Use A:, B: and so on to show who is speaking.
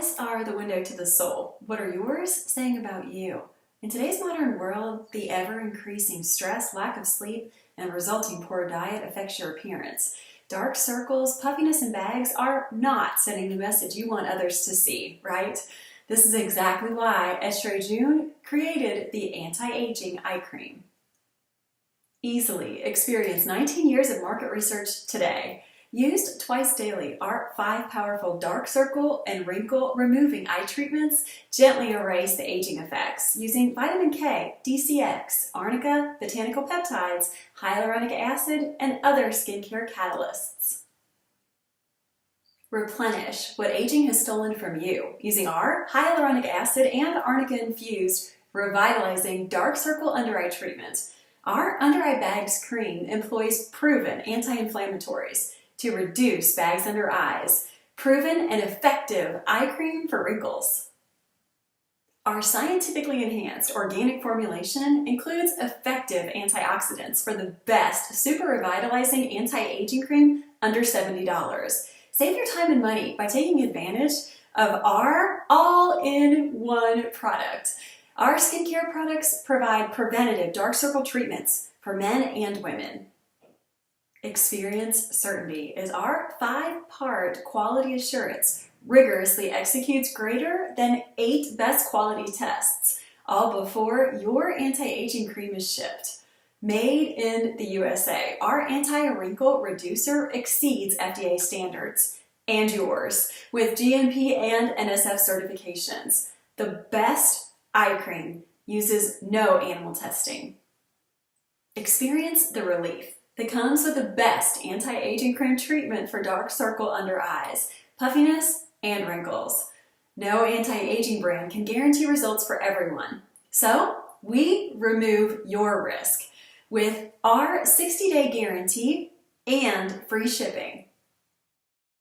A: Eyes are the window to the soul. What are yours saying about you? In today's modern world, the ever-increasing stress, lack of sleep, and resulting poor diet affects your appearance. Dark circles, puffiness, and bags are not sending the message you want others to see, right? This is exactly why Estray June created the anti-aging eye cream. Easily experience 19 years of market research today. Used twice daily, our 5 powerful dark circle and wrinkle removing eye treatments gently erase the aging effects using vitamin K, DCX, arnica, botanical peptides, hyaluronic acid, and other skincare catalysts. Replenish what aging has stolen from you using our hyaluronic acid and arnica infused revitalizing dark circle under eye treatment. Our Under Eye Bags cream employs proven anti-inflammatories to reduce bags under eyes, proven and effective eye cream for wrinkles. Our scientifically enhanced organic formulation includes effective antioxidants for the best super revitalizing anti-aging cream under $70. Save your time and money by taking advantage of our all-in-one product. Our skincare products provide preventative dark circle treatments for men and women. Experience Certainty is our 5-part quality assurance, rigorously executes greater than 8 best quality tests, all before your anti-aging cream is shipped. Made in the USA, our anti-wrinkle reducer exceeds FDA standards, and yours, with GMP and NSF certifications. The best eye cream uses no animal testing. Experience the relief that comes with the best anti-aging cream treatment for dark circle under eyes, puffiness, and wrinkles. No anti-aging brand can guarantee results for everyone. So, we remove your risk with our 60-day guarantee and free shipping.